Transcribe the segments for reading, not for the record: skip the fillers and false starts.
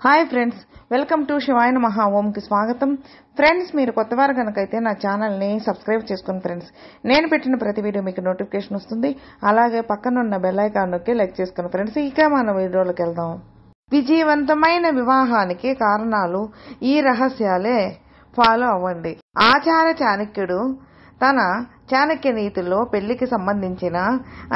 Hi friends, welcome to శివాయ నమః ఓంకి స్వాగతం. ఫ్రెండ్స్, మీరు కొత్తవారు కనుకైతే నా ఛానల్ని సబ్స్క్రైబ్ చేసుకోండి ఫ్రెండ్స్. నేను పెట్టిన ప్రతి వీడియో మీకు నోటిఫికేషన్ వస్తుంది. అలాగే పక్కనున్న బెల్ ఐకాన్ నొక్కి లైక్ చేసుకోండి ఫ్రెండ్స్. ఇక మన వీడియోలోకి వెళ్దాం. విజయవంతమైన వివాహానికి కారణాలు ఈ రహస్యాలే ఫాలో అవ్వండి. ఆచార చాణక్యుడు తన చాణక్య నీతిలో పెళ్లికి సంబంధించిన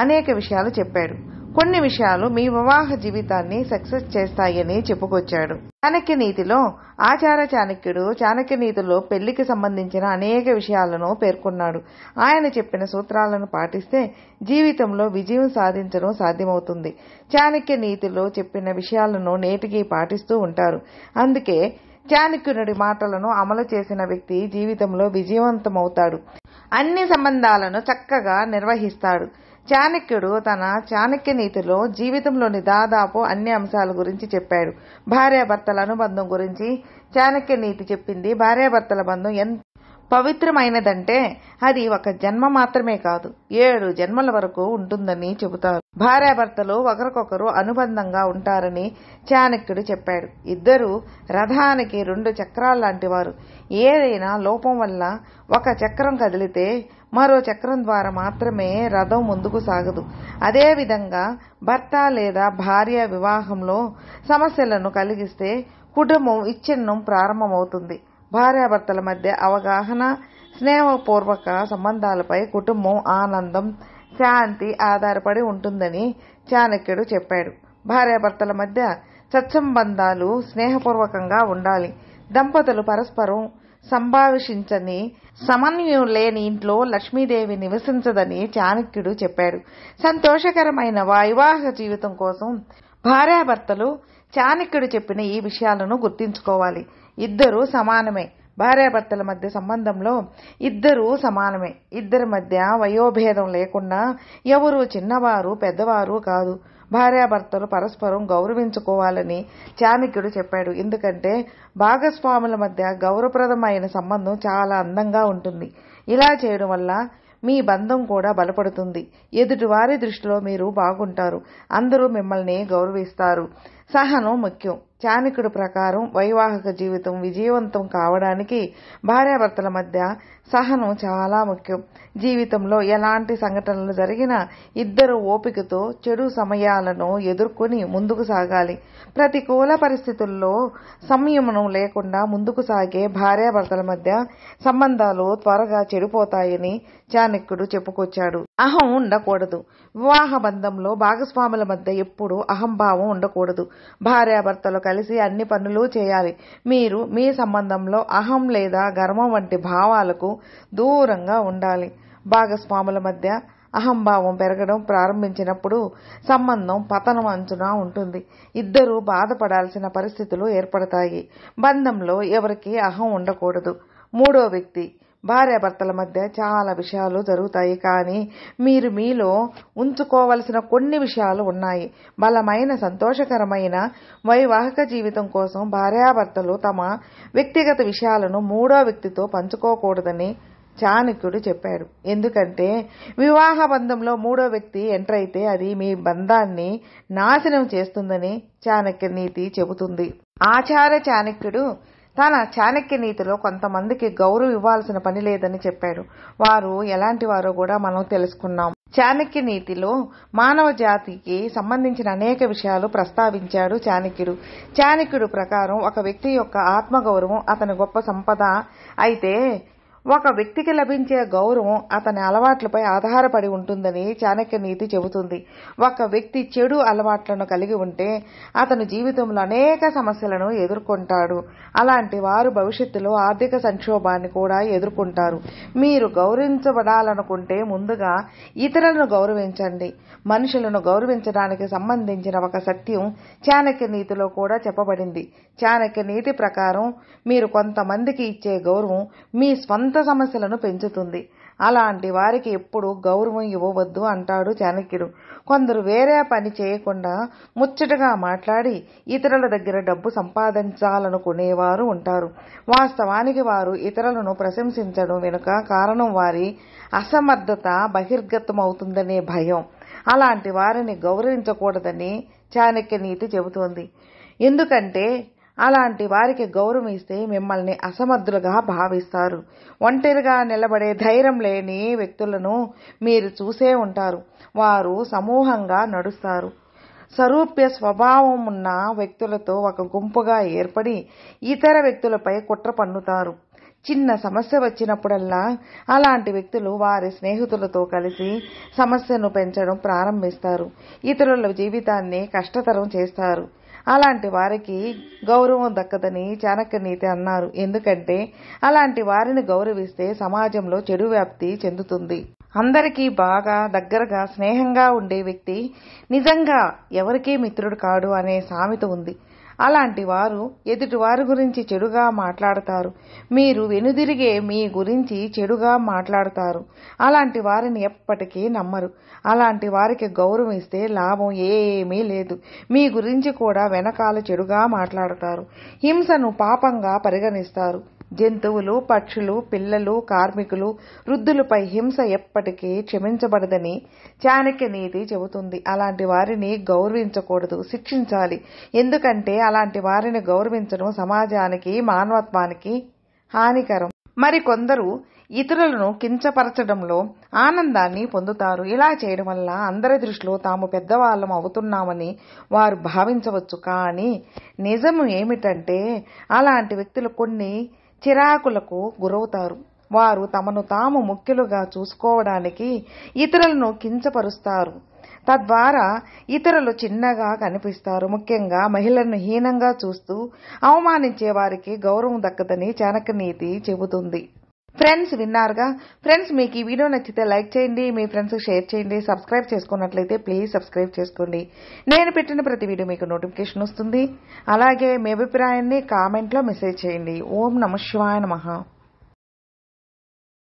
అనేక విషయాలు చెప్పాడు. కొన్ని విషయాలు మీ వివాహ జీవితాన్ని సక్సెస్ చేస్తాయని చెప్పుకొచ్చాడు. చాణక్య నీతిలో ఆచార చాణక్యుడు చాణక్య నీతిలో పెళ్లికి సంబంధించిన అనేక విషయాలను పేర్కొన్నాడు. ఆయన చెప్పిన సూత్రాలను పాటిస్తే జీవితంలో విజయం సాధించడం సాధ్యమవుతుంది. చాణక్య నీతిలో చెప్పిన విషయాలను నేటికి పాటిస్తూ ఉంటారు. అందుకే చాణక్యుడి మాటలను అమలు చేసిన వ్యక్తి జీవితంలో విజయవంతమవుతాడు. అన్ని సంబంధాలను చక్కగా నిర్వహిస్తాడు. చాణక్యుడు తన చాణక్య నీతిలో జీవితంలోని దాదాపు అన్ని అంశాల గురించి చెప్పాడు. భార్యాభర్తల అనుబంధం గురించి చాణక్య నీతి చెప్పింది. భార్యాభర్తల బంధం ఎంత పవిత్రమైనదంటే అది ఒక జన్మ మాత్రమే కాదు, 7 జన్మల వరకు ఉంటుందని చెబుతారు. భార్యాభర్తలు ఒకరికొకరు అనుబంధంగా ఉంటారని చాణక్యుడు చెప్పాడు. ఇద్దరు రథానికి 2 చక్రాల లాంటి వారు. ఏదైనా లోపం వల్ల ఒక చక్రం కదిలితే మరో చక్రం ద్వారా మాత్రమే రథం ముందుకు సాగదు. అదేవిధంగా భర్త లేదా భార్య వివాహంలో సమస్యలను కలిగిస్తే కుటుంబం విచ్ఛిన్నం ప్రారంభమవుతుంది. భార్యాభర్తల మధ్య అవగాహన, స్నేహపూర్వక సంబంధాలపై కుటుంబం ఆనందం, శాంతి ఆధారపడి ఉంటుందని చాణక్యుడు చెప్పాడు. భార్యాభర్తల మధ్య సత్సంబంధాలు స్నేహపూర్వకంగా ఉండాలి. దంపతులు పరస్పరం సంభాషించని, సమన్వయం లేని ఇంట్లో లక్ష్మీదేవి నివసించదని చాణక్యుడు చెప్పాడు. సంతోషకరమైన వివాహ జీవితం కోసం భార్యాభర్తలు చాణక్యుడు చెప్పిన ఈ విషయాలను గుర్తుంచుకోవాలి. ఇద్దరు సమానమే. భార్యాభర్తల మధ్య సంబంధంలో ఇద్దరు సమానమే. ఇద్దరి మధ్య వయోభేదం లేకుండా ఎవరు చిన్నవారు పెద్దవారు కాదు. భార్యాభర్తలు పరస్పరం గౌరవించుకోవాలని చాణక్యుడు చెప్పాడు. ఎందుకంటే భాగస్వాముల మధ్య గౌరవప్రదమైన సంబంధం చాలా అందంగా ఉంటుంది. ఇలా చేయడం వల్ల మీ బంధం కూడా బలపడుతుంది. ఎదుటివారి దృష్టిలో మీరు బాగుంటారు. అందరూ మిమ్మల్ని గౌరవిస్తారు. సహనం ముఖ్యం. చాణక్యుడి ప్రకారం వైవాహిక జీవితం విజయవంతం కావడానికి భార్యాభర్తల మధ్య సహనం చాలా ముఖ్యం. జీవితంలో ఎలాంటి సంఘటనలు జరిగినా ఇద్దరు ఓపికతో చెడు సమయాలను ఎదుర్కొని ముందుకు సాగాలి. ప్రతికూల పరిస్థితుల్లో సంయమనం లేకుండా ముందుకు సాగే భార్యాభర్తల మధ్య సంబంధాలు త్వరగా చెడిపోతాయని చాణక్యుడు చెప్పుకొచ్చాడు. అహం ఉండకూడదు. వివాహ బంధంలో భాగస్వాముల మధ్య ఎప్పుడూ అహంభావం ఉండకూడదు. భార్యాభర్తలు కలిసి అన్ని పనులు చేయాలి. మీరు మీ సంబంధంలో అహం లేదా గర్వం వంటి భావాలకు దూరంగా ఉండాలి. భాగస్వాముల మధ్య అహంభావం పెరగడం ప్రారంభించినప్పుడు సంబంధం పతనం అంచున ఉంటుంది. ఇద్దరూ బాధపడాల్సిన పరిస్థితులు ఏర్పడతాయి. బంధంలో ఎవరికీ అహం ఉండకూడదు. 3వ వ్యక్తి. భార్యాభర్తల మధ్య చాలా విషయాలు జరుగుతాయి, కానీ మీరు మీలో ఉంచుకోవలసిన కొన్ని విషయాలు ఉన్నాయి. బలమైన సంతోషకరమైన వైవాహిక జీవితం కోసం భార్యాభర్తలు తమ వ్యక్తిగత విషయాలను 3వ వ్యక్తితో పంచుకోకూడదని చాణక్యుడు చెప్పాడు. ఎందుకంటే వివాహ బంధంలో 3వ వ్యక్తి ఎంటర్ అయితే అది మీ బంధాన్ని నాశనం చేస్తుందని చాణక్య నీతి చెబుతుంది. ఆచార చాణక్యుడు తన చాణక్య నీతిలో కొంతమందికి గౌరవం ఇవ్వాల్సిన పని లేదని చెప్పాడు. వారు ఎలాంటి వారో కూడా మనం తెలుసుకున్నాం. చాణక్య నీతిలో మానవ జాతికి సంబంధించిన అనేక విషయాలు ప్రస్తావించాడు చాణక్యుడు. చాణక్యుడు ప్రకారం ఒక వ్యక్తి యొక్క ఆత్మగౌరవం అతని గొప్ప సంపద అయితే ఒక వ్యక్తికి లభించే గౌరవం అతని అలవాట్లపై ఆధారపడి ఉంటుందని చాణక్య నీతి చెబుతుంది. ఒక వ్యక్తి చెడు అలవాట్లను కలిగి ఉంటే అతను జీవితంలో అనేక సమస్యలను ఎదుర్కొంటాడు. అలాంటి వారు భవిష్యత్తులో ఆర్థిక సంక్షోభాన్ని కూడా ఎదుర్కొంటారు. మీరు గౌరవించబడాలనుకుంటే ముందుగా ఇతరులను గౌరవించండి. మనుషులను గౌరవించడానికి సంబంధించిన ఒక సత్యం చాణక్య నీతిలో కూడా చెప్పబడింది. చాణక్య నీతి ప్రకారం మీరు కొంతమందికి ఇచ్చే గౌరవం మీ స్వంత సమస్యలను పెంచుతుంది. అలాంటి వారికి ఎప్పుడు గౌరవం ఇవ్వవద్దు అంటాడు చాణక్యుడు. కొందరు వేరే పని చేయకుండా ముచ్చటగా మాట్లాడి ఇతరుల దగ్గర డబ్బు సంపాదించాలనుకునేవారు ఉంటారు. వాస్తవానికి వారు ఇతరులను ప్రశంసించడం వెనుక కారణం వారి అసమర్థత బహిర్గతమవుతుందనే భయం. అలాంటి వారిని గౌరవించకూడదని చాణక్య నీతి చెబుతోంది. ఎందుకంటే అలాంటి వారికి గౌరవం ఇస్తే మిమ్మల్ని అసమర్థులుగా భావిస్తారు. ఒంటరిగా నిలబడే ధైర్యం లేని వ్యక్తులను మీరు చూసే ఉంటారు. వారు సమూహంగా నడుస్తారు. సారూప్య స్వభావం ఉన్న వ్యక్తులతో ఒక గుంపుగా ఏర్పడి ఇతర వ్యక్తులపై కుట్ర పన్నుతారు. చిన్న సమస్య వచ్చినప్పుడల్లా అలాంటి వ్యక్తులు వారి స్నేహితులతో కలిసి సమస్యను పెంచడం ప్రారంభిస్తారు. ఇతరుల జీవితాన్ని కష్టతరం చేస్తారు. అలాంటి వారికి గౌరవం దక్కదని చాణక్యనీతి అన్నారు. ఎందుకంటే అలాంటి వారిని గౌరవిస్తే సమాజంలో చెడు వ్యాప్తి చెందుతుంది. అందరికీ బాగా దగ్గరగా స్నేహంగా ఉండే వ్యక్తి నిజంగా ఎవరికీ మిత్రుడు కాడు అనే సామెత ఉంది. అలాంటి వారు ఎదుటి వారి గురించి చెడుగా మాట్లాడతారు. మీరు వెనుదిరిగే మీ గురించి చెడుగా మాట్లాడతారు. అలాంటి వారిని ఎప్పటికీ నమ్మరు. అలాంటి వారికి గౌరవం ఇస్తే లాభం ఏమీ లేదు. మీ గురించి కూడా వెనకాల చెడుగా మాట్లాడతారు. హింసను పాపంగా పరిగణిస్తారు. జంతువులు, పక్షులు, పిల్లలు, కార్మికులు, వృద్ధులపై హింస ఎప్పటికీ క్షమించబడదని చాణక్య నీతి చెబుతుంది. అలాంటి వారిని గౌరవించకూడదు, శిక్షించాలి. ఎందుకంటే అలాంటి వారిని గౌరవించడం సమాజానికి, మానవత్వానికి హానికరం. మరికొందరు ఇతరులను కించపరచడంలో ఆనందాన్ని పొందుతారు. ఇలా చేయడం వల్ల అందరి దృష్టిలో తాము పెద్దవాళ్ళం అవుతున్నామని వారు భావించవచ్చు. కానీ నిజం ఏమిటంటే అలాంటి వ్యక్తులు కొన్ని చిరాకులకు గురవుతారు. వారు తమను తాము ముఖ్యులుగా చూసుకోవడానికి ఇతరులను కించపరుస్తారు. తద్వారా ఇతరులు చిన్నగా కనిపిస్తారు. ముఖ్యంగా మహిళలను హీనంగా చూస్తూ అవమానించే వారికి గౌరవం దక్కదని చాణక్య నీతి చెబుతుంది. ఫ్రెండ్స్, విన్నారుగా. ఫ్రెండ్స్, మీకు ఈ వీడియో నచ్చితే లైక్ చేయండి, మీ ఫ్రెండ్స్కి షేర్ చేయండి. సబ్స్క్రైబ్ చేసుకున్నట్లయితే ప్లీజ్ సబ్స్క్రైబ్ చేసుకోండి. నేను పెట్టిన ప్రతి వీడియో మీకు నోటిఫికేషన్ వస్తుంది. అలాగే మీ అభిప్రాయాన్ని కామెంట్లో మెసేజ్ చేయండి. ఓం నమః శివాయ నమః.